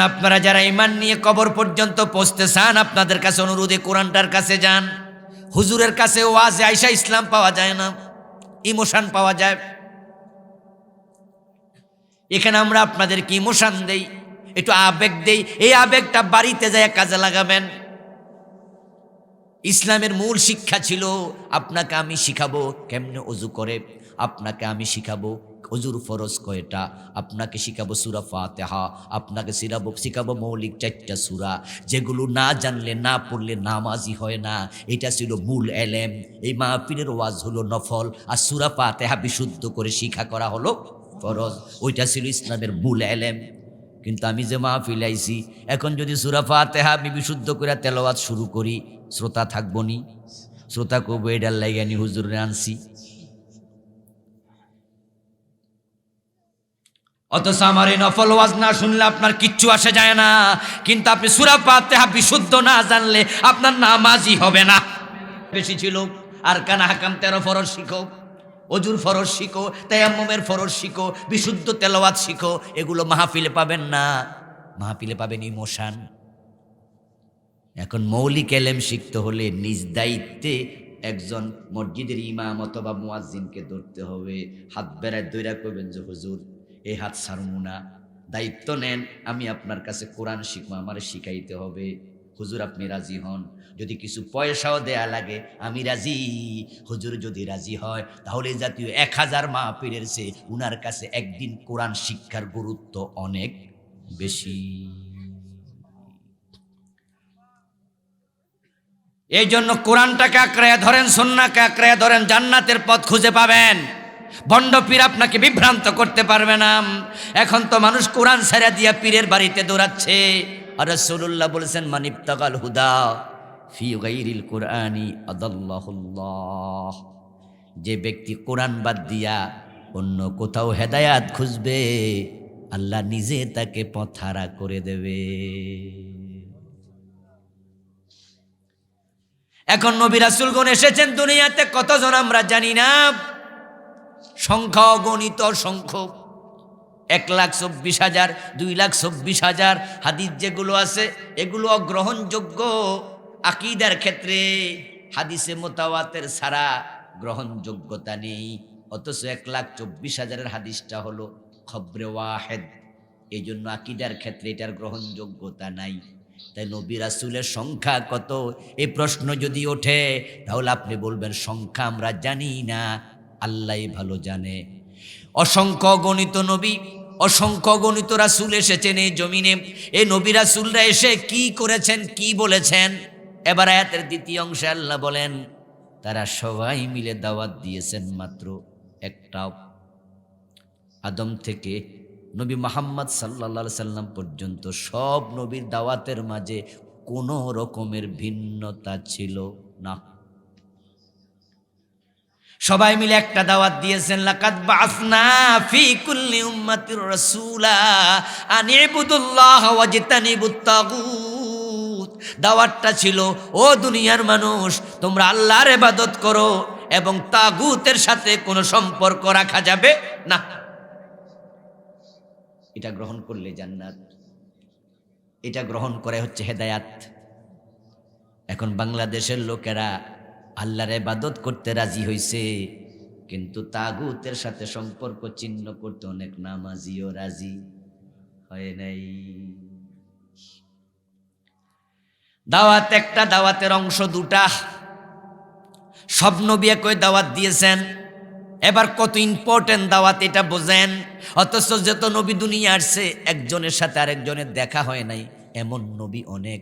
আপনারা যারা ঈমান নিয়ে কবর পর্যন্ত পৌঁছতে চান, আপনাদের কাছে অনুরোধে কোরআনটার কাছে যান। হুজুরের কাছে ওয়াজে আইসা ইসলাম পাওয়া যায় না, ইমোশন পাওয়া যায়। এখানে আমরা আপনাদেরকে ইমোশন দেই, একটু আবেগ দেই। এই আবেগটা বাড়িতে যায় কাজে লাগাবেন। ইসলামের মূল শিক্ষা ছিল আপনাকে আমি শিখাবো কেমনে অজু করে, আপনাকে আমি শিখাবো অজুর ফরজ কয়টা, আপনাকে শিখাবো সূরা ফাতিহা, আপনাকে শিখাবো মৌলিক 4টা সূরা, যেগুলো না জানলে না পড়লে নামাজি হয় না। এটা ছিল মূল এলেম। এই মাহফিলের ওয়াজ হলো নফল, আর সূরা ফাতিহা বিশুদ্ধ করে শিক্ষা করা হলো ফরজ। ওইটা ছিল ইসলামের মূল এলেম। কিন্তু আমি যে মাহফিল আইছি, এখন যদি সূরা ফাতিহা আমি বিশুদ্ধ করে তেলাওয়াত শুরু করি, শ্রোতা থাকবো নি? শ্রোতা কবো এটার লাগে আমি হুজুরে আনছি। অথচ আমার এই নফল ওয়াজ না শুনলে আপনার কিচ্ছু আসে যায় না। কিন্তু আপনি সূরা ফাতিহা বিশুদ্ধ না জানলে আপনার নামাজই হবে না। বেশি ছিল আর কানা হাকাম 13 ফরজ শিখো, অজুর ফরজ শিখো, তায়াম্মুমের ফরজ শিখো, বিশুদ্ধ তেলাওয়াত শিখো। এগুলো মাহফিলে পাবেন না, মাহফিলে পাবেন ইমোশন। এখন মৌলিক এলেম শিখতে হলে নিজ দায়িত্বে একজন মসজিদের ইমাম অথবা মুয়াজ্জিনকে ধরতে হবে, হাত বেড়ায় দইরা কইবেন যে হুজুর এই হাত ছাড়মু না, দায়িত্ব নেন, আমি আপনার কাছে কোরআন শিখবো, আমারে শিখাইতে হবে। হুজুর আপনি রাজি হন? যদি কিছু পয়সাও দেয়া লাগে আমি রাজি। হুজুর যদি রাজি হয় তাহলে জাতীয় 1000 মাহফিলের চেয়ে উনার কাছে একদিন কোরআন শিক্ষার গুরুত্ব অনেক বেশি। এই জন্য কোরআনটাকে আঁকড়ায় ধরেন, সুন্নাহকে আঁকড়ায় ধরেন, জান্নাতের পথ খুঁজে পাবেন। ভণ্ড পীর আপনাকে বিভ্রান্ত করতে পারবে না। এখন তো মানুষ কোরআন ছেড়ে দিয়া পীরের বাড়িতে দৌড়াচ্ছে। আর রাসূলুল্লাহ বলেছেন মান ইবতাগাল হুদা ফি গায়রিল কুরআনি আদাল্লাহুল্লাহ। যে ব্যক্তি কোরআন বাদ দিয়া অন্য কোথাও হেদায়াত খুঁজবে, আল্লাহ নিজে তাকে পথহারা করে দেবে। এখন নবী রাসূলগণ এসেছেন দুনিয়াতে কতজন আমরা জানি না, সংখ্যা অগণিত অসংখ্য। 1,24,000, 2,24,000 হাদিস যেগুলো আছে এগুলো অগ্রহণযোগ্য আকীদার ক্ষেত্রে। হাদিসে মুতাওয়াতির ছাড়া গ্রহণযোগ্যতা নেই। অথচ 1,24,000 হাদিসটা হলো খবরে ওয়াহেদ, এই জন্য আকীদার ক্ষেত্রে এটার গ্রহণযোগ্যতা নাই। তাই নবী রাসূলের সংখ্যা কত এই প্রশ্ন যদি ওঠে তাহলে আপনি বলবেন সংখ্যা আমরা জানি না, আল্লাহই ভালো জানে। অসংখ্য গণিত নবী, অসংখ্য গণিত রাসূল এসেছেন এই জমিনে। এই নবী রাসূলরা এসে কি করেছেন, কি বলেছেন? এবার আয়াতের দ্বিতীয় অংশে আল্লাহ বলেন তারা সবাই মিলে দাওয়াত দিয়েছেন মাত্র একটাও। আদম থেকে নবী মুহাম্মদ সাল্লাল্লাহু আলাইহি সাল্লাম পর্যন্ত সব নবীর দাওয়াতের মাঝে কোনো রকমের ভিন্নতা ছিল না। সবাই মিলে একটা দাওয়াত দিয়েছেন, লাকাদ বাআসনা ফি কুল্লি উম্মাতির রাসূলা আন ইবুদুল্লাহ ওয়াজতানিবুত তাগুত। দাওয়াতটা ছিল ও দুনিয়ার মানুষ তোমরা আল্লাহর ইবাদত করো এবং তাগুতের সাথে কোনো সম্পর্ক রাখা যাবে না। এটা গ্রহণ করলে জান্নাত, এটা গ্রহণ করে হচ্ছে হেদায়াত। এখন বাংলাদেশের লোকেরা আল্লাহর ইবাদত করতে রাজি হইছে, কিন্তু তাগুতের সাথে সম্পর্ক চিহ্ন করতে অনেক নামাজিও রাজি হয় নাই। দাওয়াত একটা, দাওয়াতের অংশ দুটা। সব নবী একই দাওয়াত দিয়েছেন। এবার কত ইম্পর্টেন্ট দাওয়াত এটা বোঝেন। অথচ যত নবী দুনিয়া আসছে একজনের সাথে আরেকজনের দেখা হয় নাই এমন নবী অনেক।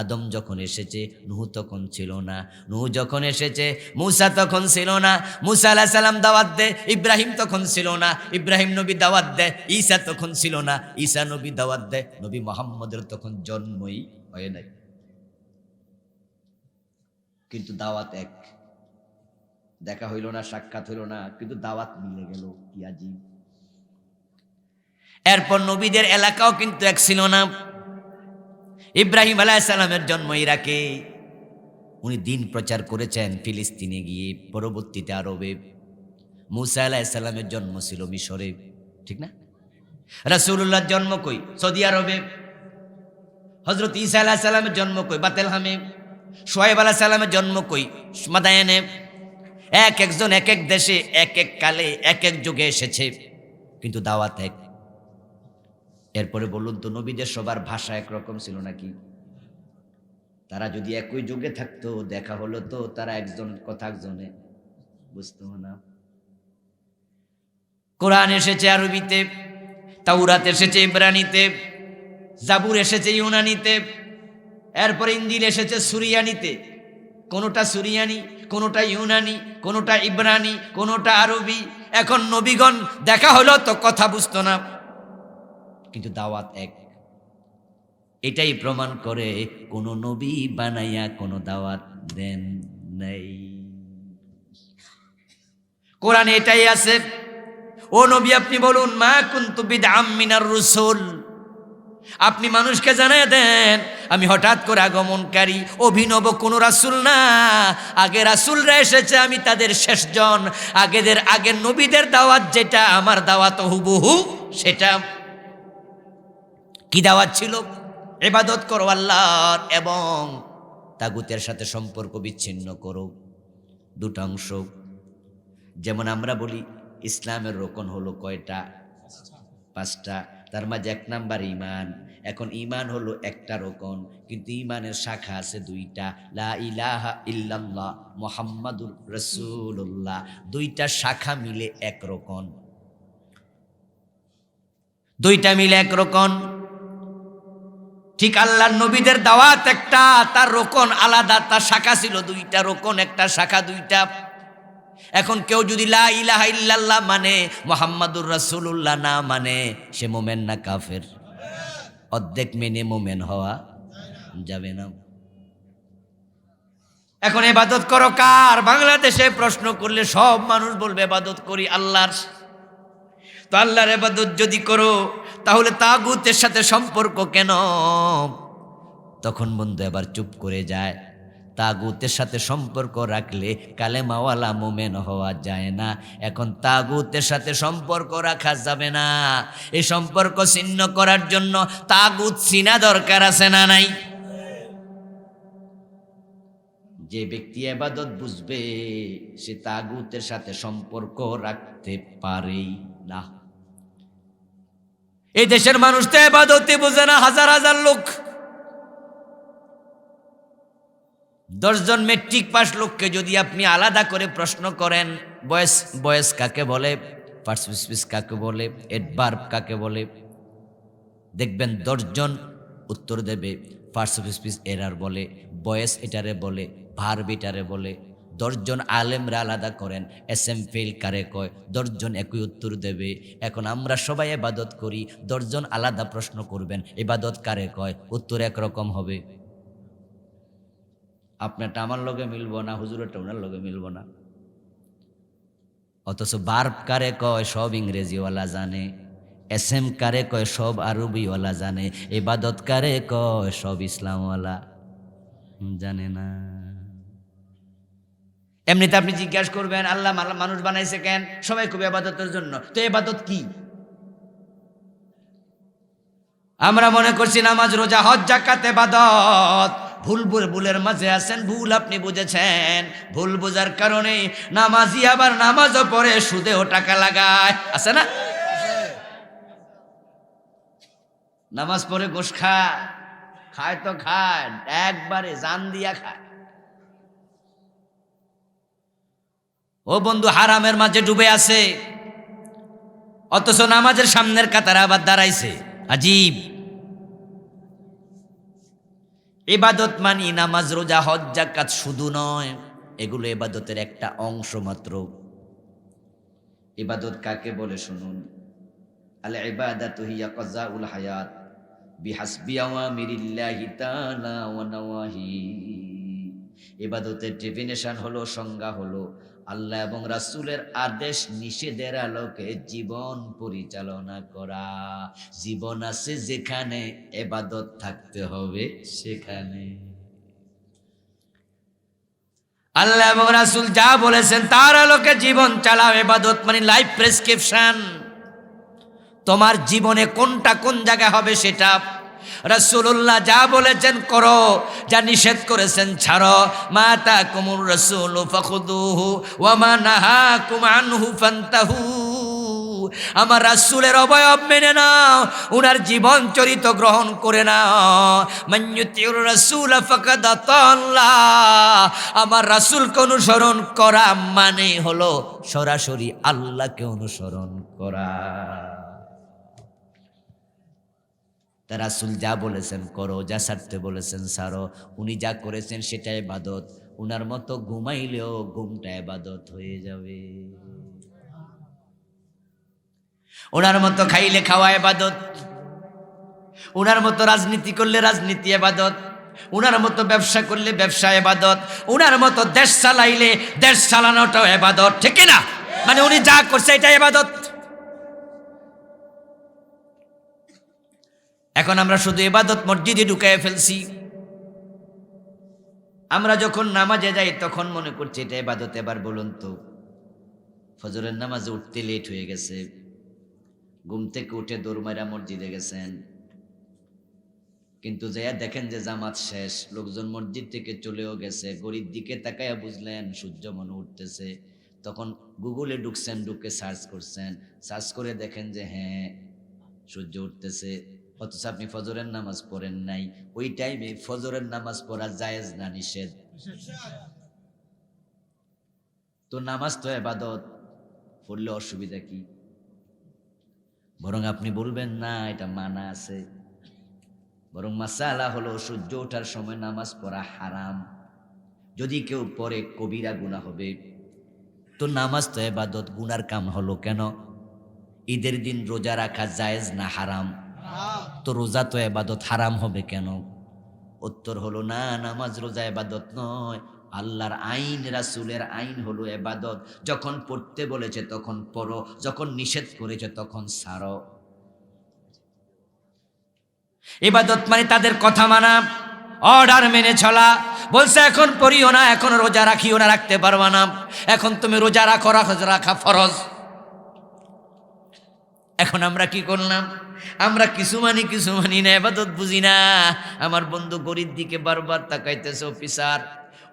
আদম যখন এসেছে নূহ তখন ছিল না, নূহ যখন এসেছে মূসা তখন ছিল না, মূসা আলাইহিস সালাম দাওয়াত দেয়, ইব্রাহিম তখন ছিল না, ইব্রাহিম নবী দাওয়াত দেয়, ঈসা তখন ছিল না, ঈসা নবী দাওয়াত দেয়, নবী মুহাম্মদের তখন জন্মই হয় নাই। কিন্তু দাওয়াত এক, দেখা হইল না, সাক্ষাৎ হইল না, কিন্তু দাওয়াত মিলে গেল, কি আজীব। এরপর নবীদের এলাকাও কিন্তু এক ছিল না। ইব্রাহিম আলাইহিস সালামের জন্ম ইরাকে, উনি দিন প্রচার করেছেন ফিলিস্তিনে গিয়ে, পরবর্তীতে আরবে। মূসা আলাইহিস সালামের জন্ম ছিল মিশরে, ঠিক না? রাসূলুল্লাহর জন্ম কই? সৌদি আরবে। হযরত ঈসা আলাইহিস সালামের জন্ম কই? বাতেলহামে। শুআয়ব আলাইহিস সালামের জন্ম কই? মাদায়েনে। এক একজন এক এক দেশে এক এক কালে এক এক যুগে এসেছে, কিন্তু দাওয়াত এক। এরপরে বলুন তো, নবীদের সবার ভাষা একরকম ছিল নাকি? তারা যদি একই যুগে থাকতো, দেখা হলো তো তারা একজন কথা একজনে বুঝতো না। কোরআন এসেছে আরবিতে, তাওরাত এসেছে ইব্রানিতে, জাবুর এসেছে ইউনানিতে, এরপরে ইনজিল এসেছে সুরিয়ানিতে। কোনোটা সুরিয়ানি, কোনোটা ইউনানি, কোনোটা ইব্রানি, কোনোটা আরবি। এখন নবীগণ দেখা হলো তো কথা বুঝতো না, কিন্তু দাওয়াত এক। এটাই প্রমাণ করে কোন নবী বানাইয়া কোন দাওয়াত দেন নাই। কোরআনে এটাই আছে। ও নবী, আপনি বলুন, মা কুনতু বিদআম মিনার রাসূল, আপনি মানুষকে জানিয়ে দেন আমি হঠাৎ করে আগমনকারী অভিনব কোন রাসূল না। আগে রাসূলরা এসেছে, আমি তাদের শেষজন। আগের নবীদের দাওয়াত যেটা, আমার দাওয়াত হুবহু সেটা। কি দাওয়াত ছিল? ইবাদত করো আল্লাহর এবং তাগুতের সাথে সম্পর্ক বিচ্ছিন্ন করো। দুটো অংশ। যেমন আমরা বলি ইসলামের রোকন হলো কয়টা? 5টা। তার মাঝে 1 নাম্বার ঈমান। এখন ঈমান হলো একটা রোকন, কিন্তু ঈমানের শাখা আছে 2টা। লা ইলাহা ইল্লাল্লাহ মুহাম্মাদুর রাসূলুল্লাহ। 2টা শাখা মিলে এক রোকন। 2টা মিলে এক রোকন। ঠিক আল্লাহর নবীদের দাওয়াত একটা, তার রোকন আলাদা, তার শাখা ছিল 2টা। রোকন একটা, শাখা 2টা। এখন কেউ যদি লা ইলাহা ইল্লাল্লাহ মানে, মুহাম্মাদুর রাসূলুল্লাহ না মানে, সে মোমেন না কাফের? অর্ধেক মেনে মোমেন হওয়া যাবে না। এখন ইবাদত করো কার? বাংলাদেশে প্রশ্ন করলে সব মানুষ বলবে ইবাদত করি আল্লাহর। তো আল্লাহর ইবাদত যদি করো, তাহলে তাগুতের সাথে সম্পর্ক কেন? তখন বন্ধু এবার চুপ করে যায়। তাগুতের সাথে সম্পর্ক রাখলে কালেমাওয়ালা মোমেন হওয়া যায় না। এখন তাগুতের সাথে সম্পর্ক রাখা যাবে না। এই সম্পর্ক ছিন্ন করার জন্য তাগুত চিনা দরকার আছে না নাই? যে ব্যক্তি ইবাদত বুঝবে, সে তাগুতের সাথে সম্পর্ক রাখতে পারেই না। এই দেশের মানুষ তো ইবাদতে বোঝে না। হাজার হাজার লোক, 10 জন মেট্রিক পাস লোককে যদি আপনি আলাদা করে প্রশ্ন করেন, বয়েস কাকে বলে, পার্সিভ স্পিচ কাকে বলে, অ্যাডভার্ব কাকে বলে, দেখবেন 10 জন উত্তর দেবে পার্সিভ স্পিচ এরার বলে, বয়েস এটারে বলে, ভার্ব এটারে বলে। 10 জন আলেমরা আলাদা করেন, এসএম ফেল কারে কয়, 10 জন একই উত্তর দেবে। এখন আমরা সবাই ইবাদত করি, 10 জন আলাদা প্রশ্ন করবেন, ইবাদত কারে কয়, উত্তর একরকম হবে। আপনারটা আমার লগে মিলবো না, হুজুরেরটা ওনার লগে মিলবো না। অথচ ভার্ব কারে কয় সব ইংরেজিওয়ালা জানে, এসএম কারে কয় সব আরবিওয়ালা জানে, ইবাদত কারে কয় সব ইসলামওয়ালা জানে না। এমনিতে আপনি জিজ্ঞাসা করবেন আল্লাহ মানুষ বানাইছে কেন? সবাই খুব ইবাদতের জন্য। তো ইবাদত কি? আমরা মনে করছি নামাজ, রোজা, হজ, যাকাত ইবাদত। ভুলের মাঝে আছেন, ভুল আপনি বুঝেছেন। ভুল বোঝার কারণে নামাজি আবার নামাজও পড়ে, সুদেও টাকা লাগায়। আছে না? নামাজ পড়ে গোশ খায় তো খায়, একবারে জান দিয়া খায়। ও বন্ধু, হারামের মাঝে ডুবে আছে, অথচ নামাজের সামনের কাতারে আবার দাঁড়াইছে। আজীব। ইবাদত মানি নামাজ, রোজা, হজ, যাকাত শুধু নয়, এগুলো ইবাদতের একটা অংশ মাত্র। ইবাদত কাকে বলে শুনুন। আল ইবাদাতু হিয়া কাযাউল হায়াত বিহাসবি আওয়ামিরিল্লাহি তাআলা ওয়া নাওয়াহি। ইবাদতের ডেফিনেশন হলো, সংজ্ঞা হলো, আল্লাহ এবং রাসূলের আদেশ নিষেধের আলোকে জীবন পরিচালনা করা। জীবন আছে যেখানে, ইবাদত থাকতে হবে সেখানে। আল্লাহ এবং রাসূল যা বলেছেন তার আলোকে জীবন চালাও। ইবাদত মানে লাইফ প্রেসক্রিপশন। তোমার জীবনে কোনটা কোন জায়গায় হবে সেটা, রাসূলুল্লাহ যা বলেছেন করো, যা নিষেধ করেছেন ছাড়ো। মা আতাকুমুর রাসূলু ফাখুযুহু ওয়া মা নাহাকুম আনহু ফান্তাহু। আমার রাসূলের অবয়ব মেনে নাও, উনার জীবন চরিত্র গ্রহণ করে নাও। মান ইউতিউর রাসূল ফাকাদ আতাল্লাহ। আমার রাসূলকে অনুসরণ করা মানে হলো সরাসরি আল্লাহকে অনুসরণ করা। তা রাসূল যা বলেছেন করো, যা ছাড়তে বলেছেন ছাড়ো। উনি যা করেছেন সেটা ইবাদত। উনার মতো ঘুমাইলেও ঘুমটা ইবাদত হয়ে যাবে। ওনার মতো খাইলে খাওয়া ইবাদত, ওনার মতো রাজনীতি করলে রাজনীতি ইবাদত, ওনার মতো ব্যবসা করলে ব্যবসা ইবাদত, ওনার মতো দেশ চালাইলে দেশ চালানোটাও ইবাদত, ঠিক না? মানে উনি যা করছে এটা ইবাদত। এখন আমরা শুধু ইবাদত মসজিদে ঢুকায় ফেলছি। আমরা যখন নামাজে যাই তখন মনে করছি এটা ইবাদত। এবার বলুন তো, ফজরের নামাজে উঠতে লেট হয়ে গেছে, ঘুম থেকে উঠে দৌড় মারা মসজিদে গেছেন, কিন্তু যাইয়া দেখেন যে জামাত শেষ, লোকজন মসজিদ থেকে চলেও গেছে। ঘড়ির দিকে তাকায়া বুঝলেন সূর্য মনে উঠতেছে। তখন গুগলে ঢুকছেন, ঢুকে সার্চ করছেন, সার্চ করে দেখেন যে হ্যাঁ সূর্য উঠতেছে, অথচ আপনি ফজরের নামাজ পড়েন নাই। ওই টাইমে ফজরের নামাজ পড়া জায়েজ না নিষেধ? তো নামাজ তো ইবাদত, পড়লে অসুবিধা কি? বরং আপনি বলবেন না এটা মানা আছে, বরং মাসালা হলো সূর্য ওঠার সময় নামাজ পড়া হারাম। যদি কেউ পড়ে কবিরা গুনাহ হবে। তো নামাজ তো ইবাদত, গুনার কাম হলো কেন? ঈদের দিন রোজা রাখা জায়েজ না হারাম? তো রোজা তো ইবাদত, হারাম হবে কেন? উত্তর হলো না, নামাজ রোজা ইবাদত নয়, আল্লাহর আইন, রাসূলের আইন হলো ইবাদত। যখন পড়তে বলেছে তখন পড়ো, যখন নিষেধ করেছে তখন ছাড়ো। ইবাদত মানে তাদের কথা মানা, অর্ডার মেনে চলা। বলছে এখন পড়িও না, এখন রোজা রাখিও না, রাখতে পারবা না, এখন তুমি রোজা রাখো, রাখা ফরজ। এখন আমরা কি করলাম? আমরা কিছু মানি না, ইবাদত বুঝি না। আমার বন্ধু গরির দিকে বারবার তাকাইতেছে, অফিসার,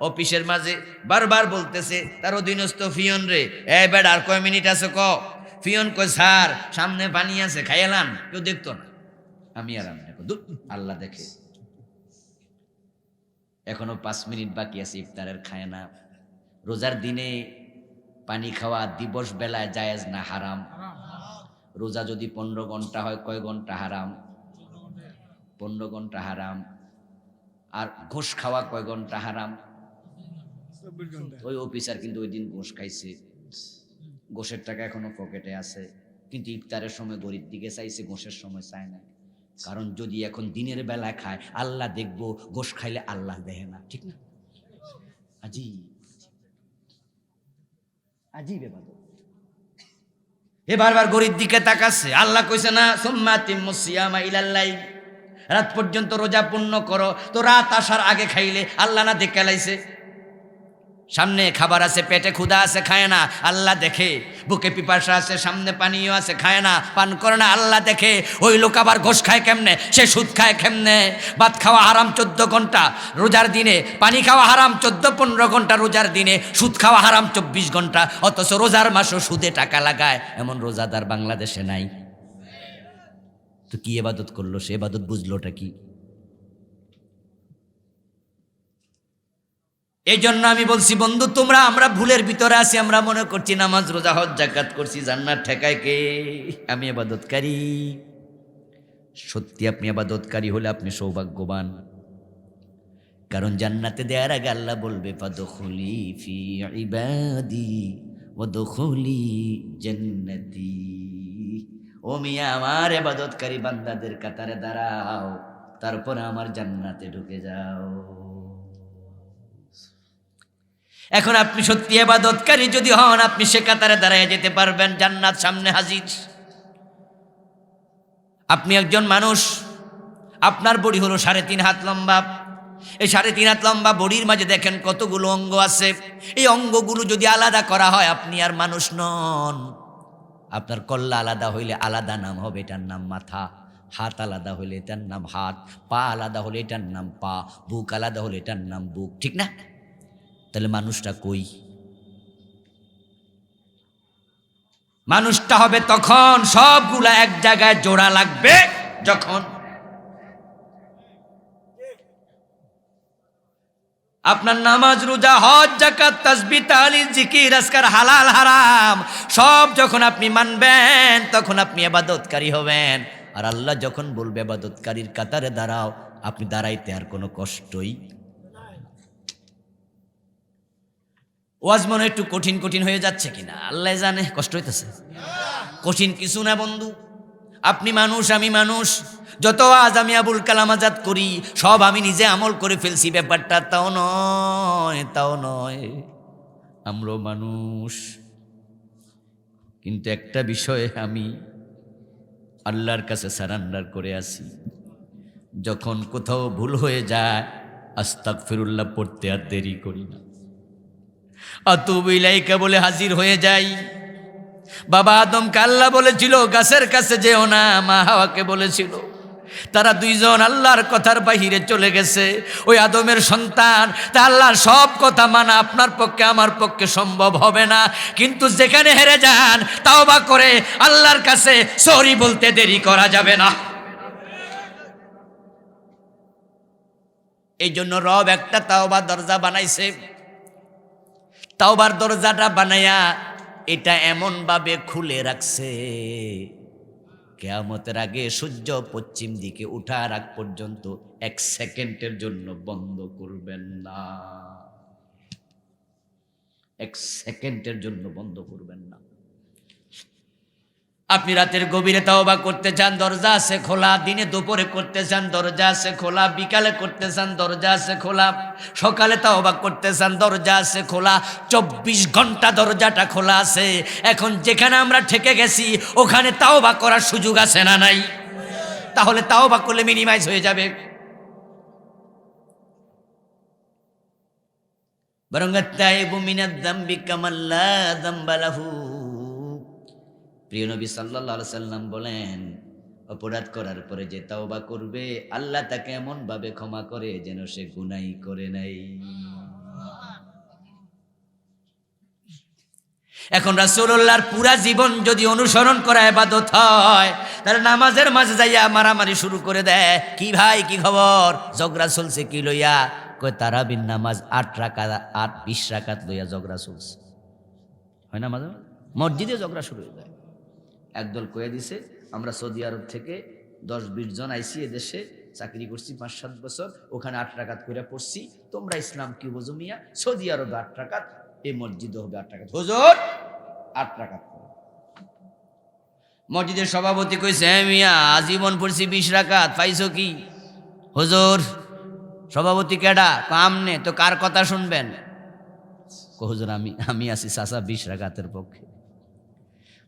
অফিসের মাঝে বারবার বলতেছে তার অধীনস্থ ফিয়ন রে, এই বেড আর কয় মিনিট আছে ক? ফিয়ন কয় স্যার সামনে পানি আছে, খাইলাম। কেউ দেখতো না, আমি আর আমি আল্লাহ দেখে। এখনো 5 মিনিট বাকি আছে ইফতারের, খায় না। রোজার দিনে পানি খাওয়া দিবস বেলায় জায়েজ না হারাম? রোজা যদি 15 ঘন্টা হয়, কয় ঘন্টা হারাম? 15 ঘন্টা হারাম। আর ঘুষ খাওয়া কয় ঘন্টা হারাম? ওই অফিসার কিন্তু ওই দিন ঘুষ খাইছে, ঘুষের টাকা এখনো পকেটে আছে, কিন্তু ইফতারের সময় গরিব দিকে চাইছে, ঘুষের সময় চায় না। কারণ যদি এখন দিনের বেলা খায় আল্লাহ দেখবো, ঘুষ খাইলে আল্লাহ দেখে না, ঠিক না? আজিব আজিব ইবাদত। এ বারবার গরিব দিকে তাকাচ্ছে। আল্লাহ কইছে না সুম্মা তিম্মুস সিয়ামা ইলাল লাইল, রাত পর্যন্ত রোজা পূর্ণ করো। তো রাত আসার আগে খাইলে আল্লাহ না দেখে লাইছে? সামনে খাবার আছে, পেটে ক্ষুধা আছে, খায় না, আল্লাহ দেখে। বুকে পিপাসা আছে, সামনে পানীয় আছে, খায় না, পান করে না, আল্লাহ দেখে। ওই লোক আবার ঘোষ খায় কেমনে? সে সুদ খায় কেমনে? ভাত খাওয়া হারাম 14 ঘন্টা রোজার দিনে, পানি খাওয়া হারাম 14-15 ঘন্টা রোজার দিনে, সুদ খাওয়া হারাম 24 ঘন্টা। অথচ রোজার মাসও সুদে টাকা লাগায়, এমন রোজাদার বাংলাদেশে নাই। তো কি ইবাদত করলো সে? ইবাদত বুঝলোটা কি? এই জন্য আমি বলছি বন্ধু, আমরা ভুলের ভিতরে আছি। আমরা মনে করছি নামাজ রোজা হজ জাকাত করছি, জান্নাত ঠেকায় কে? আমি ইবাদতকারী। সত্যি আপনি ইবাদতকারী হলে আপনি সৌভাগ্যবান, কারণ জান্নাতে দেওয়ার আগে আল্লাহ বলবে ফাদখুলি ফি ইবাদি ওয়াদখুলি জান্নাতি। ও মিয়া, আমার ইবাদতকারী বান্দাদের কাতারে দাঁড়াও, তারপর আমার জান্নাতে ঢুকে যাও। এখন আপনি সত্যি ইবাদতকারী যদি হন, আপনি সে কাতারে দাঁড়ায় যেতে পারবেন, জান্নাত সামনে হাজির। আপনি একজন মানুষ, আপনার বডি হলো 3.5 হাত লম্বা। এই 3.5 হাত লম্বা বডির মাঝে দেখেন কতগুলো অঙ্গ আছে। এই অঙ্গগুলো যদি আলাদা করা হয়, আপনি আর মানুষ নন। আপনার কল্লা আলাদা হইলে আলাদা নাম হবে, এটার নাম মাথা। হাত আলাদা হলে এটার নাম হাত, পা আলাদা হলে এটার নাম পা, বুক আলাদা হলে এটার নাম বুক, ঠিক না? তাহলে মানুষটা কই? মানুষটা হবে তখন সবগুলা এক জায়গায় জোড়া লাগবে যখন আপনার নামাজ, রোজা, হজ, যাকাত, তাসবিহ, তাহলিল, জিকির, আজকার, হালাল হারাম সব যখন আপনি মানবেন তখন আপনি ইবাদতকারী হবেন। আর আল্লাহ যখন বলবে ইবাদতকারীর কাতারে দাঁড়াও, আপনি দাঁড়াইতে আর কোনো কষ্টই। ওয়াজ মনে একটু কঠিন কঠিন হয়ে যাচ্ছে কিনা আল্লাহ জানে, কষ্ট হইতেছে। কঠিন কিছু না বন্ধু, আপনি মানুষ, আমি মানুষ। যত আজ আমি আবুল কালাম আজাদ করি সব আমি নিজে আমল করে ফেলছি, ব্যাপারটা তাও নয়, তাও নয়। আমরাও মানুষ, কিন্তু একটা বিষয়ে আমি আল্লাহর কাছে সারেন্ডার করে আসি। যখন কোথাও ভুল হয়ে যায় আস্তাগফিরুল্লাহ পড়তে আর দেরি করি না, আতুবু ইলাইকা বলে হাজির হয়ে যাই। বাবা আদমকে আল্লাহ বলেছিল গাছের কাছে যেও না, মা হাওয়াকে বলেছিল, তারা দুইজন আল্লাহর কথার বাহিরে চলে গেছে। ওই আদমের সন্তান, তা আল্লাহর সব কথা মানা আপনার পক্ষে আমার পক্ষে সম্ভব হবে না, কিন্তু যেখানে হেরে যান তাওবা করে আল্লাহর কাছে সরি বলতে দেরি করা যাবে না। এই জন্য রব একটা তাওবা দরজা বানাইছে। তাওবার দরজাটা বানায়া এটা এমন ভাবে খুলে রাখছে, কিয়ামতের আগে সূর্য পশ্চিম দিকে উঠার আগ পর্যন্ত 1 সেকেন্ডের জন্য বন্ধ করবেন না। 1 সেকেন্ডের জন্য বন্ধ করবেন না। আপনি রাতের গভীরে তাওবা করতে চান, দরজা আছে খোলা। দিনে দুপুরে করতে চান, দরজা আছে খোলা। বিকালে করতে চান, দরজা আছে খোলা। সকালে তাওবা করতে চান, দরজা আছে খোলা। 24 ঘন্টা দরজাটা খোলা আছে। এখন যেখানে আমরা ঠেকে গেছি ওখানে তাওবা করার সুযোগ আছে না নাই? তাহলে তাওবা করলে মিনিমাইজ হয়ে যাবে। বরং আত-তাইবু মিনাদ যামবি কামান লা যামবা লাহু। প্রিয় নবী সাল্লাল্লাহু আলাইহি সাল্লাম বলেন, অপরাধ করার পরে যে তাওবা করবে আল্লাহ তাকে এমন ভাবে ক্ষমা করে যেন সে গুনাহই করে নাই। এখন রাসূলুল্লাহর পুরা জীবন যদি অনুসরণ করা ইবাদত হয়, তাহলে নামাজের মাঝে যাইয়া মারামারি শুরু করে দেয়, কি ভাই কি খবর, ঝগড়া চলছে কি লইয়া? কয় তারাবির নামাজ 8 রাকাত 20 রাকাত লইয়া ঝগড়া চলছে। হয় না? মাঝে মসজিদে ঝগড়া শুরু হয়ে যায়। একদল কয়ে দিছে, আমরা সৌদি আরব থেকে 10-20 জন আইসি এদেশে চাকরি করছি 5-7 বছর, ওখানে 8 রাকাত করে পড়ছি। তোমরা ইসলাম কি বোঝো মিয়া? সৌদি আরবে 8 রাকাত, এই মসজিদে হবে 8 রাকাত। হুজুর 8 রাকাত। মসজিদের সভাপতি কইছে, হ্যাঁ মিয়া আজীবন পড়ছি 20 রাকাত, পাইছো কি? হুজুর সভাপতি কেডা? আমনে তো কার কথা শুনবেন? হুজুর আমি আছি চাচা 20 রাকাতের পক্ষে।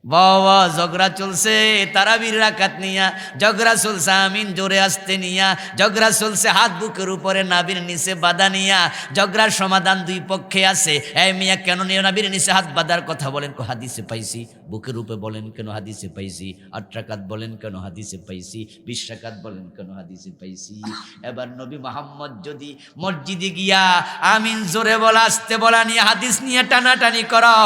বাবা ঝগড়া চলছে তারাবির রাকাত নিয়া, ঝগড়া চলছে আমিন জোরে আসতে নিয়া, ঝগড়া চলছে হাত বুকের উপরে নাবির নিচে বাঁধা নিয়া। ঝগড়ার সমাধান দুই পক্ষে আছে। এই মিয়া কেন নিয়ে নাবির নিচে হাত বাঁধার কথা বলেন? হাদিসে পাইছি। বুকের উপরে বলেন কেন? হাদিসে পাইছি। 8 রাকাত বলেন কেন? হাদিসে পাইছি। 20 রাকাত বলেন কেন? হাদিসে পাইছি। এবার নবী মুহাম্মদ যদি মসজিদে গিয়া আমিন জোরে বলা আসতে বলা নিয়ে হাদিস নিয়ে টানাটানি করো,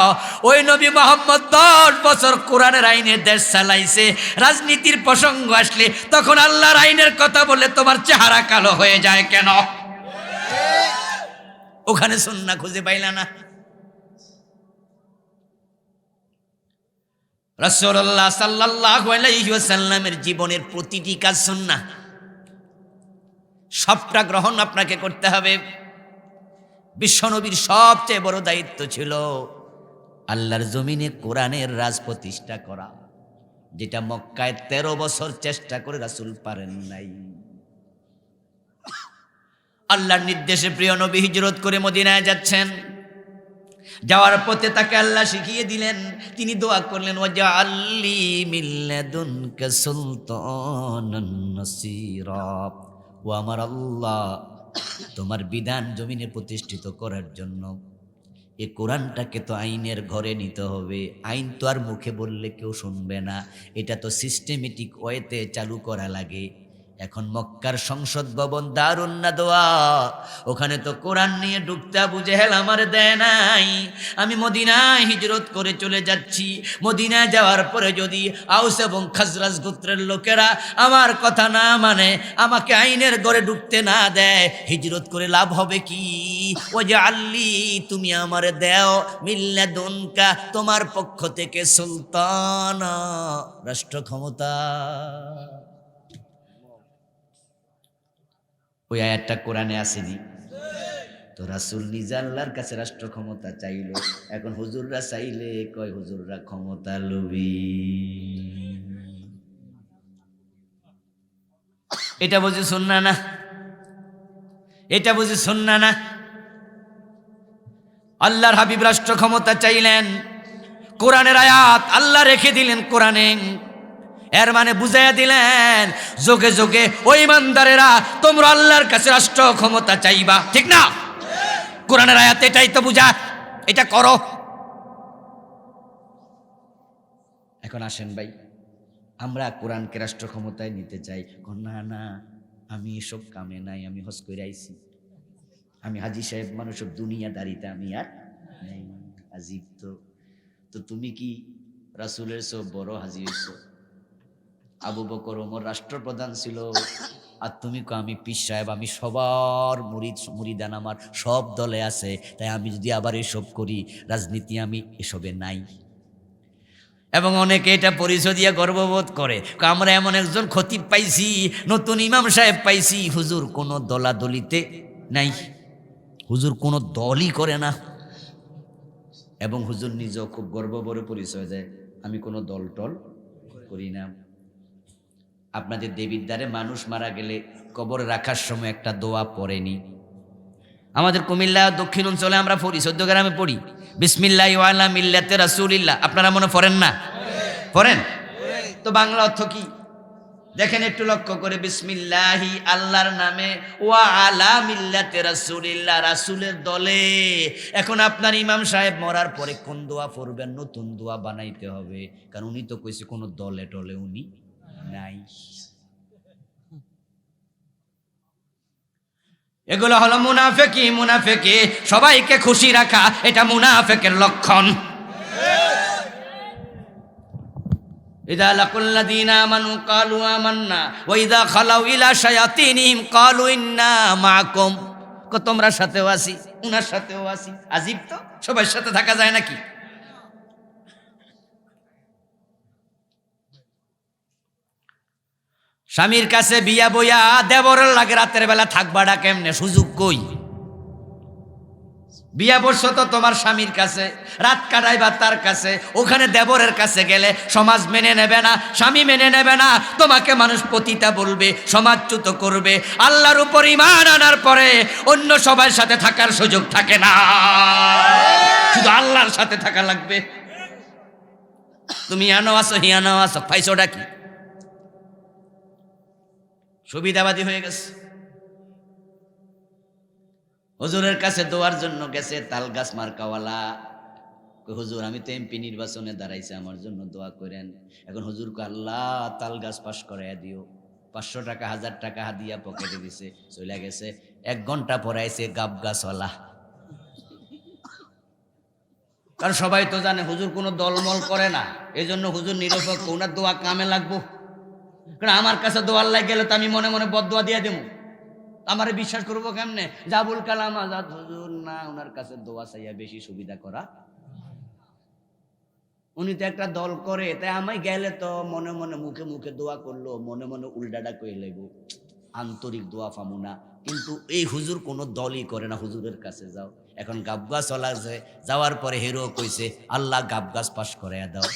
ওই নবী মুহাম্মদ 10 বছর কোরআনের আইনে দেশ চালাইছে। রাজনীতির প্রসঙ্গ আসলে তখন আল্লাহর আইনের কথা বলে তোমার চেহারা কালো হয়ে যায় কেন? ওখানে সুন্নাহ খুঁজে পাইলা না? রাসূলুল্লাহ সাল্লাল্লাহু আলাইহি ওয়াসাল্লামের জীবনের প্রতিটি কাজ সুন্নাহ। সবটা গ্রহণ আপনাকে করতে হবে। বিশ্বনবীর সবচেয়ে বড় দায়িত্ব ছিল আল্লাহর জমিনে কোরআনের রাজ প্রতিষ্ঠা করা, যেটা মক্কায় 13 বছর চেষ্টা করে রাসূল পারেন নাই। আল্লাহর নির্দেশে প্রিয় নবী হিজরত করে মদিনায় যাচ্ছেন। যাওয়ার পথে তাকে আল্লাহ শিখিয়ে দিলেন, তিনি দোয়া করলেন, ওয়াজআললি মিন লাদুনকা সুলতানান নাসীরা। ও আমার আল্লাহ, তোমার বিধান জমিনে প্রতিষ্ঠিত করার জন্য এ কোরআনটাকে তো আইনের ঘরে নিতে হবে। আইন তো আর মুখে বললে কেউ শুনবে না, এটা তো সিস্টেমেটিক ওয়েতে চালু করা লাগে। এখন মক্কার সংসদ ভবন দারুন নাদওয়া, ওখানে তো কোরআন নিয়ে ঢুকতে আবু জেহেল আমার দেয় নাই। আমি মদিনায় হিজরত করে চলে যাচ্ছি, মদিনায় যাওয়ার পরে যদি আউস এবং খাজরাজ গোত্রের লোকেরা আমার কথা না মানে, আমাকে আইনের ঘরে ঢুকতে না দেয়, হিজরত করে লাভ হবে কি? ও যে আল্লি, তুমি আমারে দেও মিল্লাদুনকা, তোমার পক্ষ থেকে সুলতান, রাষ্ট্র ক্ষমতা। ওই আয়াতটা কোরআনে আসেনি তো? রাসূল নিজে আল্লাহর কাছে রাষ্ট্র ক্ষমতা চাইলো, এখন হুজুররা চাইলে কয় হুজুররা ক্ষমতা লোভী। এটা বুঝি সুন্নাহ না? এটা বুঝি সুন্নাহ না? আল্লাহর হাবিব রাষ্ট্র ক্ষমতা চাইলেন, কোরআনের আয়াত আল্লাহ রেখে দিলেন কোরআনে, এর মানে বুঝাইয়া দিলেন যোগে যোগে ওই ইমানদারেরা তোমরা আল্লাহর কাছে রাষ্ট্র ক্ষমতা চাইবা, ঠিক না? কোরআনের আয়াত এটাই তো বুঝা, এটা করো। এখন আসেন ভাই, আমরা কোরআনকে রাষ্ট্র ক্ষমতায় নিতে চাই। না না, আমি এসব কামে নাই, আমি হজ করে আইছি, আমি হাজি সাহেব মানুষ, দুনিয়াদারিতে আমি আর নাই। আজিব তো। তো তুমি কি রাসূলের সব বড় হাজি হইছ? আবু বকর ওমর রাষ্ট্রপ্রধান ছিল, আর তুমি কো আমি পীর সাহেব, আমি সবার মুরিদান আমার সব দলে আছে, তাই আমি যদি আবার এসব করি, রাজনীতি আমি এসবে নাই। এবং অনেকে এটা পরিচয় দিয়ে গর্ববোধ করে, আমরা এমন একজন খতিব পাইছি, নতুন ইমাম সাহেব পাইছি, হুজুর কোনো দলাদলিতে নাই, হুজুর কোনো দলই করে না। এবং হুজুর নিজেও খুব গর্বভরে পরিচয় দেয়, আমি কোনো দল টল করি না। আপনাদের দেবীর দ্বারে মানুষ মারা গেলে কবর রাখার সময় একটা দোয়া পড়েনি? আমাদের কুমিল্লা দক্ষিণ অঞ্চলে আমরা পড়ি, 14 গ্রামে পড়ি, বিসমিল্লাহি ওয়া আলা মিল্লাতি রাসূলিল্লাহ। আপনারা মনে পড়েন না? পড়েন তো। বাংলা অর্থ কি দেখেন একটু লক্ষ্য করে, বিসমিল্লাহি আল্লাহর নামে, ওয়া আলা মিল্লাতি রাসূলিল্লাহ রাসূলের দলে। এখন আপনার ইমাম সাহেব মরার পরে কোন দোয়া পড়বেন? নতুন দোয়া বানাইতে হবে, কারণ উনি তো কইছে কোন দলে টলে উনি নাই। এগুলো হলো মুনাফিকি। মুনাফিকি সবাইকে খুশি রাখা, এটা মুনাফিকের লক্ষণ। ইযা লাকুল্লাযীনা আমানু ক্বালু আমান্না ওয়া ইযা খালাউ ইলা শায়াতিনহিম ক্বালু ইন্না মাআকুম, তোমরা সাথেও আছি, উনার সাথেও আছি। আজীব তো, সবার সাথে থাকা যায় নাকি? স্বামীর কাছে বিয়া বইয়া দেবরের লাগে রাতের বেলা থাকবাটা কেমনে? সুযোগ কই? বিয়া বসছো তো তোমার স্বামীর কাছে, রাত কাটাইবা তার কাছে, ওখানে দেবরের কাছে গেলে সমাজ মেনে নেবে না, স্বামী মেনে নেবে না, তোমাকে মানুষ পতিতা বলবে, সমাজচ্যুত করবে। আল্লাহর উপর ঈমান আনার পরে অন্য সবার সাথে থাকার সুযোগ থাকে না, শুধু আল্লাহর সাথে থাকা লাগবে। তুমি ইয়ানো আসো হিয়ানো আসো, পাইছোটা কি? সুবিধাবাদী হয়ে গেছে। হুজুরের কাছে দোয়ার জন্য গেছে তাল গাছ মার্কাওয়ালা, হুজুর আমি তো এমপি নির্বাচনে দাঁড়াইছি, আমার জন্য দোয়া করেন। এখন হুজুর কো আল্লাহ তাল গাছ পাশ করাইয়া দিও। 500 টাকা 1000 টাকা হাদিয়া পকেটে দিছে, চলে গেছে। 1 ঘন্টা পরে আইছে গাব গাছওয়ালা। কারণ সবাই তো জানে হুজুর কোনো দলমল করে না, এই জন্য হুজুর নিরপেক্ষ, ওনার দোয়া কামে লাগবো। কারণ আমার কাছে দোয়ার লাগ গেলে তো আমি মনে মনে বদদোয়া দিয়ে দেবো, আমারে বিশ্বাস করবো কেমনে? আবুল কালাম আজাদ হুজুর না, ওনার কাছে দোয়া চাইয়া বেশি সুবিধা করা। উনি তো একটা দল করে, তাই আমি গেলে তো মনে মনে মুখে মুখে দোয়া করলো, মনে মনে উল্টাটা কয়ে লইব, আন্তরিক দোয়া পামু না। কিন্তু এই হুজুর কোনো দলই করে না, হুজুরের কাছে যাও। এখন গাবগাছ চলাছে, যাওয়ার পরে হেরো কইছে আল্লাহ গাবগাছ পাশ করাইয়া দাও।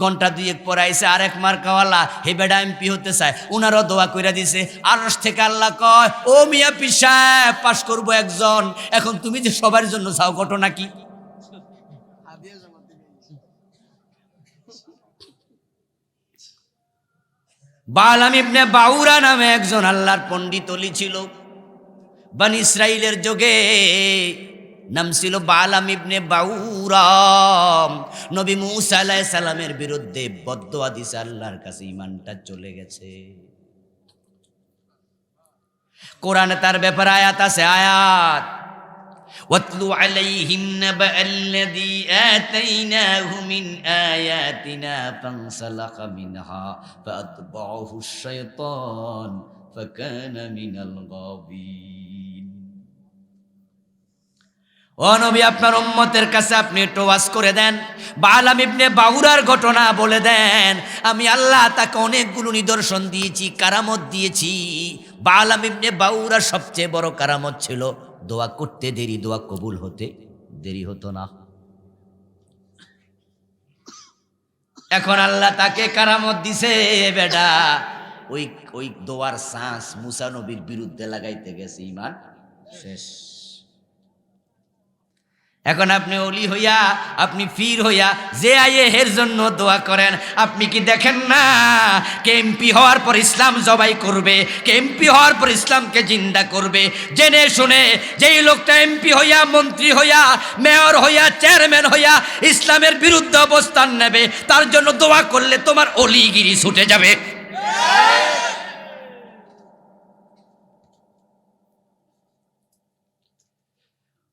ঘন্টা 2 পরে আইছে আরেক মার্কাওয়ালা, হে বেডা এমপি হতে চায়, উনারও দোয়া কইরা দিছে। আরশ থেকে আল্লাহ কয়, ও মিয়া পীর সাহেব পাশ করবো একজন, এখন তুমি যে সবার জন্য চাও, ঘটনা কি? বালাম ইবনে বাউরা নামে একজন আল্লাহর পণ্ডিত ওলি ছিল। বনি ইসরাইলের যুগে নাম ছিল বালাম ইবনে বাউরাম। নবী মূসা আলাইহিস সালামের বিরুদ্ধে বদদুয়া দিছে, আল্লাহর কাছে ঈমানটা চলে গেছে। কোরআনে তার ব্যাপারে আয়াত আছে, আয়াত ওয়াতলু আলাইহিম নাবাআল্লাযী আতাইনাহু মিন আয়াতিনা ফানসালাখা মিনহা ফাআতবাআহু আশ-শাইতান ফাকানা মিনাল গাবিন। ও নবী, আপনার উম্মতের কাছে আপনি একটু ওয়াজ করে দেন, বালাম ইবনে বাউরার ঘটনা বলে দেন। আমি আল্লাহ তাকে অনেকগুলো নিদর্শন দিয়েছি, কারামত দিয়েছি। বালাম ইবনে বাউরার সবচেয়ে বড় কারামত ছিল দোয়া করতে দেরি, দোয়া কবুল হতে দেরি হতো না। এখন আল্লাহ তাকে কারামত দিছে, বেটা ওই দোয়ার শ্বাস মুসা নবীর বিরুদ্ধে লাগাইতে গেছে, ঈমান শেষ। এখন আপনি অলি হইয়া, আপনি পীর হইয়া যে আয়ে হের জন্য দোয়া করেন, আপনি কি দেখেন না কে এমপি হওয়ার পর ইসলাম জবাই করবে, কে এমপি হওয়ার পর ইসলামকে জিন্দা করবে? জেনে শুনে যেই লোকটা এমপি হইয়া, মন্ত্রী হইয়া, মেয়র হইয়া, চেয়ারম্যান হইয়া ইসলামের বিরুদ্ধে অবস্থান নেবে, তার জন্য দোয়া করলে তোমার অলিগিরি ছুটে যাবে।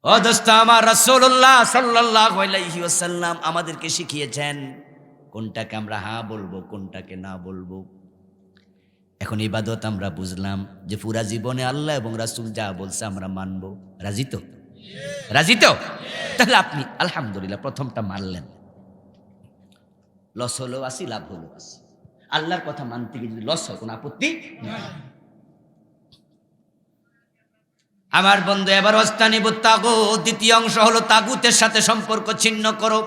ও দোস্ত আমার, রাসূলুল্লাহ সাল্লাল্লাহু আলাইহি ওয়াসাল্লাম আমাদেরকে শিখিয়েছেন কোনটাকে আমরা হ্যাঁ বলবো, কোনটাকে না বলবো। এখন ইবাদত আমরা বুঝলাম যে পুরা জীবনে আল্লাহ এবং রাসূল যা বলছে আমরা মানব। রাজি তো? রাজি তো? তাহলে আপনি আলহামদুলিল্লাহ প্রথমটা মানলেন, লস হলেও আসি, লাভ হলেও আসি। আল্লাহর কথা মানতে গিয়ে যদি লস হয়, কোনো আপত্তি নেই। আমার বন্ধু, এবার ওয়াজতানিবুত তাগুত, দ্বিতীয় অংশ হলো তাগুতের সাথে সম্পর্ক ছিন্ন করো।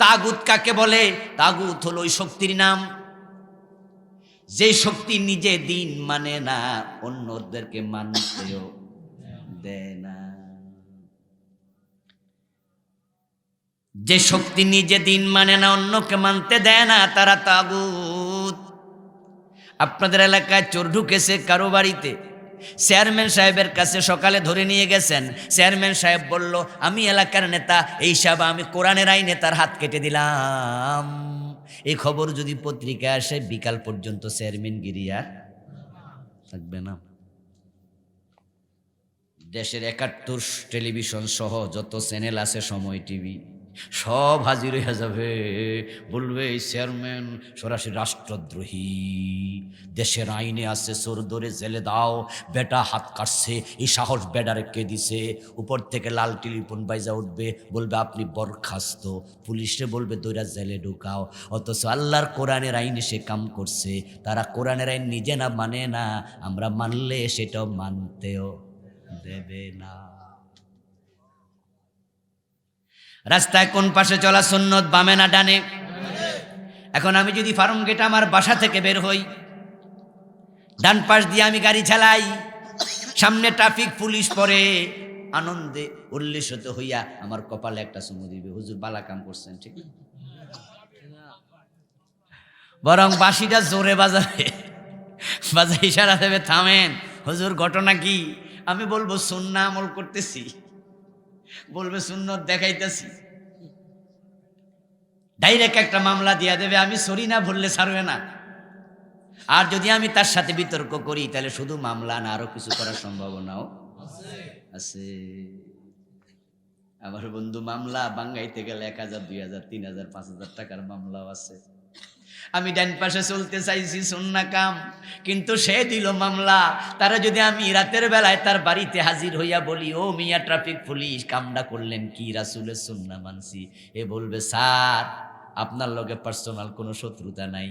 তাগুত কাকে বলে? তাগুত হলো ওই শক্তির নাম যে শক্তি নিজে দিন মানে না, অন্যদেরকে মানতেও দেয় না। যে শক্তি নিজে দিন মানে না, অন্যকে মানতে দেয় না, তারা তাগুত। আপনাদের এলাকায় চোর ঢুকেছে কারো বাড়িতে, চেয়ারম্যান সাহেবের কাছে সকালে ধরে নিয়ে গেছেন। চেয়ারম্যান সাহেব বলল, আমি এলাকার নেতা, এই সাহেব আমি কোরআনের আইনে তার হাত কেটে দিলাম। এই খবর যদি পত্রিকায় আসে, বিকাল পর্যন্ত চেয়ারম্যান গিরি আর থাকবে না। দেশের ৭১ টেলিভিশন সহ যত চ্যানেল আছে, সময় টিভি, সব হাজির হয়ে যাবে, বলবে এই চেয়ারম্যান সরাসরি রাষ্ট্রদ্রোহী, দেশের আইনে আছে চোর ধরে জেলে দাও, বেটা হাত কাটছে, এই সাহস বেডারে কে দিছে। উপর থেকে লাল টেলিফোন বাইজা উঠবে, বলবে আপনি বরখাস্ত, পুলিশে বলবে দৈরা জেলে ঢুকাও। অথচ আল্লাহর কোরআনের আইনে সে কাম করছে। তারা কোরআনের আইন নিজে না মানে না, আমরা মানলে সেটাও মানতেও দেবে না। রাস্তায় কোন পাশে চলা সুন্নত, বামে না ডানে? এখন আমি যদি ফার্ম গেট আমার বাসা থেকে বের হই, ডান পাশ দিয়ে আমি গাড়ি চালাই, সামনে ট্রাফিক পুলিশ পরে, আনন্দে উল্লিসিত হইয়া আমার কপালে একটা চুমু দিবে, হুজুর বালা কাম করছেন, ঠিক না? বরং বাঁশিটা জোরে বাজাবে, বাজা ইশারা দেবে থামেন, হুজুর ঘটনা কি? আমি বলবো সুন্নাহ আমল করতেছি, বলবে সুন্নত দেখাইতেছি, ডাইরেক্ট একটা মামলা দিয়া দেবে। আমি সরি না বললে ছাড়বে না। আর যদি আমি তার সাথে বিতর্ক করি, তাহলে শুধু মামলা না, আরো কিছু করার সম্ভাবনাও আছে। আমার বন্ধু, মামলা বাঙ্গাইতে গেলে ১,০০০, ২,০০০, ৩,০০০, ৫,০০০ টাকার মামলাও আছে। আমি ডান পাশে চলতে চাইছি সুন্নাহ কাম, কিন্তু সে দিল মামলা। তারা যদি আমি রাতের বেলায় তার বাড়িতে হাজির হইয়া বলি, ও মিয়া ট্রাফিক পুলিশ, কামটা করলেন কি? রাসূলের সুন্নাহ মানছি। এ বলবে, স্যার আপনার লগে পার্সোনাল কোনো শত্রুতা নাই,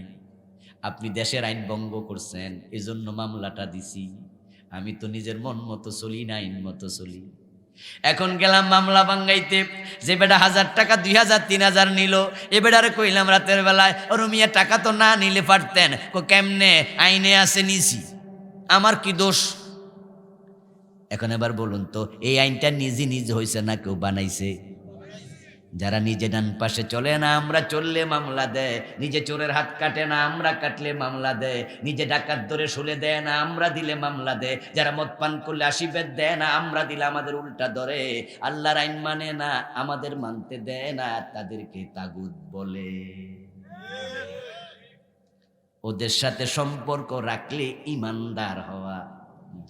আপনি দেশের আইন ভঙ্গ করছেন, এজন্য মামলাটা দিছি। আমি তো নিজের মন মতো চলি না, আইন মতো চলি। এখন গেলাম মামলা বাঙ্গাইতে, যে বেটা ১,০০০ টাকা, ২,০০০, ৩,০০০ নিল, এ বেটারে কইলাম রাতের বেলায়, ওর মিয়া টাকা তো না নিলে পারতেন। কেমনে? আইনে আছে নিছি, আমার কি দোষ? এখন এবার বলুন তো, এই আইনটা নিজে হয়েছে না কেউ বানাইছে? যারা নিজে ডান পাশে চলে না, আমরা চললে মামলা দেয়। নিজে চোরের হাত কাটে না, আমরা কাটলে মামলা দেয়। নিজে ডাকাত ধরে শুলে দেয় না, আমরা দিলে মামলা দেয়। যারা মদ পান করলে 80 বেদ দেয় না, আমরা দিলে আমাদের উল্টা ধরে। আল্লাহর আইন মানে না, আমাদের মানতে দেয় না, তাদেরকে তাগুত বলে। ওদের সাথে সম্পর্ক রাখলে ইমানদার হওয়া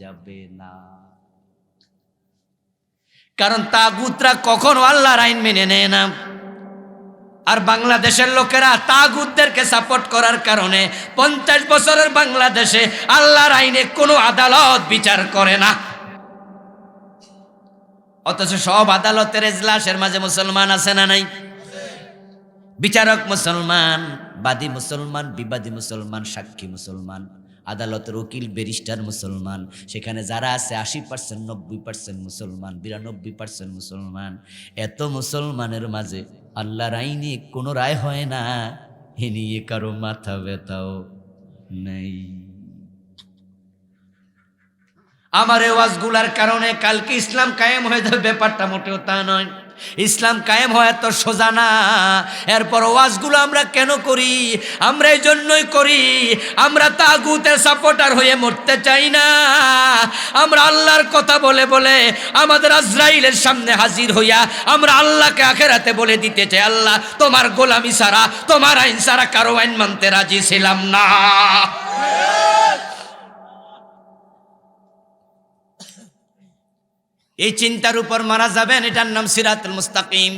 যাবে না। কারণ তাগুতরা কখনো আল্লাহর আইন মেনে নেয় না। আর বাংলাদেশের লোকেরা তাগুতদেরকে সাপোর্ট করার কারণে 50 বছরের বাংলাদেশে আল্লাহর আইনে কোনো আদালত বিচার করে না। অথচ সব আদালতের এজলাসের মাঝে মুসলমান আছে না নাই? বিচারক মুসলমান, বাদী মুসলমান, বিবাদী মুসলমান, সাক্ষী মুসলমান, আদালতের উকিল ব্যারিস্টার মুসলমান। সেখানে যারা আছে 80%, 90% মুসলমান, 92% মুসলমান। এত মুসলমানের মাঝে আল্লাহর আইনে কোনো রায় হয় না, এ নিয়ে কারো মাথা ব্যথাও নেই। আমার এই ওয়াজগুলার কারণে কালকে ইসলাম কায়েম হয়ে যাবে ব্যাপারটা মোটেও তা নয়। ইসলাম কায়েম হয় তো সোজা না। এরপর ওয়াজগুলো আমরা কেন করি? আমরা এই জন্যই করি, আমরা তাগুতের সাপোর্টার হয়ে মরতে চাই না। আমরা আল্লাহর কথা বলে বলে আমাদের আজরাইলের সামনে হাজির হইয়া আমরা আল্লাহকে আখেরাতে বলে দিতে চাই, আল্লাহ তোমার গোলামি ছাড়া, তোমার আইন ছাড়া কারো আইন মানতে রাজি ছিলাম না। এই চিন্তার উপর মারা যাবেন, এটার নাম সিরাতুল মুস্তাকিম।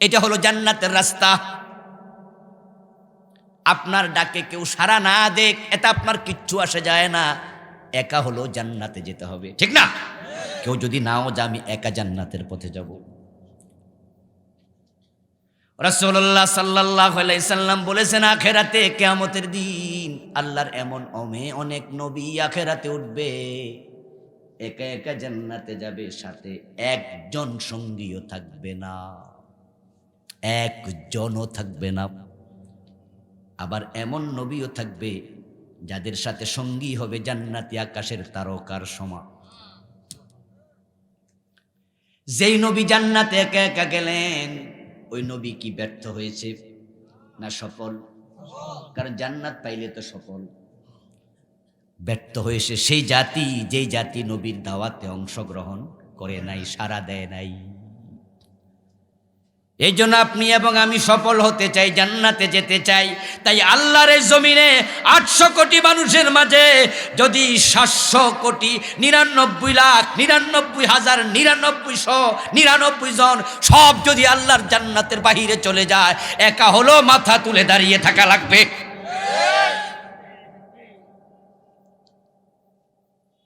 এটা হলো জান্নাতের রাস্তা। আপনার ডাকে কেউ সাড়া না দেখ, এটা আপনার কিচ্ছু আসে যায় না। একা হলো জান্নাতে যেতে হবে, ঠিক না? কেউ যদি নাও যায়, আমি একা জান্নাতের পথে যাব। রাসূলুল্লাহ সাল্লাল্লাহু আলাইহি সাল্লাম বলেছেন, আখিরাতে কিয়ামতের দিন আল্লাহর এমন অনেক নবী আখিরাতে উঠবে, একা একা জান্নাতে যাবে, সাথে একজন সঙ্গীও থাকবে না, একজনও থাকবে না। আবার এমন নবীও থাকবে যাদের সাথে সঙ্গী হবে জান্নাতি আকাশের তারকার সমান। যেই নবী জান্নাতে একা একা গেলেন, ওই নবী কি ব্যর্থ হয়েছে না সফল? কারণ জান্নাত পাইলে তো সফল। ব্যর্থ হয়েছে সেই জাতি, যেই জাতি নবীর দাওয়াতে অংশগ্রহণ করে নাই, সাড়া দেয় নাই। এই জন্য আপনি এবং আমি সফল হতে চাই, জান্নাতে যেতে চাই। তাই আল্লাহর এই জমিনে 800 কোটি মানুষের মাঝে যদি 700 কোটি 99,99,999 জন সব যদি আল্লাহর জান্নাতের বাহিরে চলে যায়, একা হলো মাথা তুলে দাঁড়িয়ে থাকা লাগবে।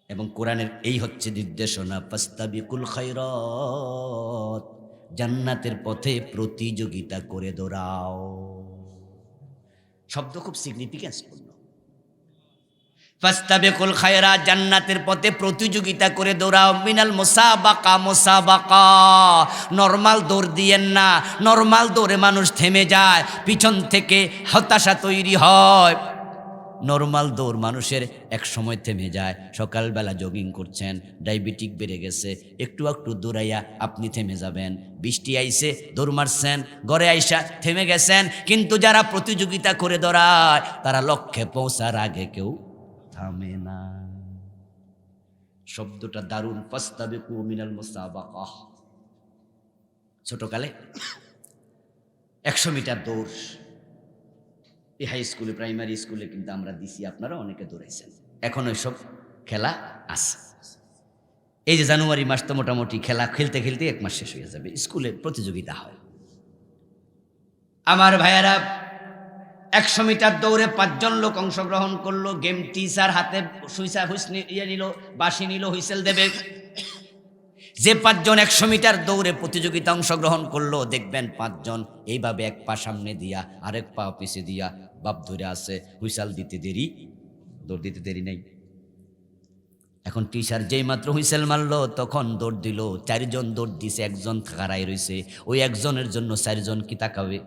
এবং কোরআনের এই হচ্ছে নির্দেশনা, ফাস্তাবিকুল খায়রাত, জান্নাতের পথে প্রতিযোগিতা করে দৌড়াও। শব্দ খুব সিগনিফিকেন্সপূর্ণ। ফাস্তাবিকুল খায়রাত, জান্নাতের পথে প্রতিযোগিতা করে দৌড়াও। মিনাল মুসাবাকা, মুসাবাকা নরমাল দৌড় দিয়েন না। নরমাল দৌড়ে মানুষ থেমে যায়, পিছন থেকে হতাশা তৈরি হয়। নরমাল দৌড় মানুষের এক সময় থেমে যায়। সকালবেলা জগিং করছেন, ডায়াবেটিক বেড়ে গেছে, একটু একটু দৌড়াইয়া আপনি থেমে যাবেন। বৃষ্টি আইছে, দৌড় মারছেন, ঘরে আইসা থেমে গেছেন। কিন্তু যারা প্রতিযোগিতা করে দৌড়ায়, তারা লক্ষ্যে পৌঁছার আগে কেউ থামে না। শব্দটা দারুণ, ফাস্তাবিকু মিনাল মুসাবাকা। ছোটকালে 100 মিটার দৌড় এই হাই স্কুলে, প্রাইমারি স্কুলে কিন্তু আমরা দিছি, আপনারা অনেকে দৌড়াইছেন। এখন ওইসব খেলা আছে। এই যে জানুয়ারি মাস তো মোটামুটি খেলা খেলতে খেলতে 1 মাস শেষ হয়ে যাবে। স্কুলে প্রতিযোগিতা হয়। আমার ভাইয়েরা, 100 মিটার দৌড়ে 5 জন লোক অংশগ্রহণ করলো। গেম টিচার হাতে বাঁশি নিল, হুইসেল দেবে। যে 5 জন 100 মিটার দৌড়ে প্রতিযোগিতা অংশগ্রহণ করলো, দেখবেন 5 জন এইভাবে এক পা সামনে দিয়া আরেক পা পিছে দিয়া বাপ ধরে আছে। হুইসেল দিতে দেরি, দৌড় দিতে দেরি নাই। এখন টিচার যেই মাত্র হুইসেল মারলো, তখন দৌড় দিল। 4 জন দৌড় দিছে, 1 জন খাড়াই রয়েছে। ওই 1 জনের জন্য 4 জন কি তাকাবে?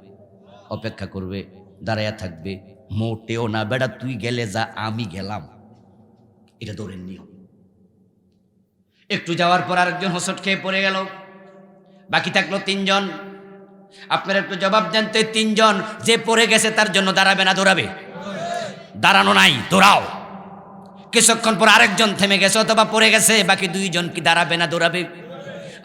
অপেক্ষা করবে, দাঁড়াইয়া থাকবে? মোটেও না। বেটা তুই গেলে যা, আমি গেলাম, এটা দৌড়ের নিয়ম। একটু যাওয়ার পর আরেকজন হোঁচট খেয়ে পড়ে গেল। বাকি থাকলো তিনজন। আপনারা একটু জবাব দেন তো, এই তিনজন যে পড়ে গেছে তার জন্য দাঁড়াবে না দৌড়াবে? দাঁড়ানো নাই, দৌড়াও। কিছুক্ষণ পর আরেকজন থেমে গেছে অথবা পড়ে গেছে, বাকি দুইজন কি দাঁড়াবে না দৌড়াবে?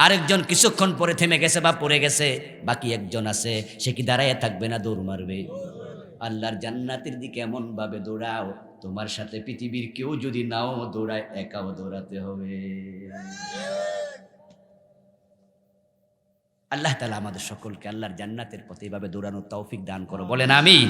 আরেকজন কিছুক্ষণ পরে থেমে গেছে বা পড়ে গেছে, বাকি একজন আছে, সে কি দাঁড়াইয়া থাকবে না দৌড় মারবে? আল্লাহর জান্নাতের দিকে এমন ভাবে দৌড়াও, তোমার সাথে পৃথিবীর কেউ যদি নাও দৌড়ায়, একাও দৌড়াতে হবে। আল্লাহ তাআলা আমাদের সকলকে আল্লাহর জান্নাতের পথে এভাবে দৌড়ানোর তৌফিক দান করো, বলেন আমিন।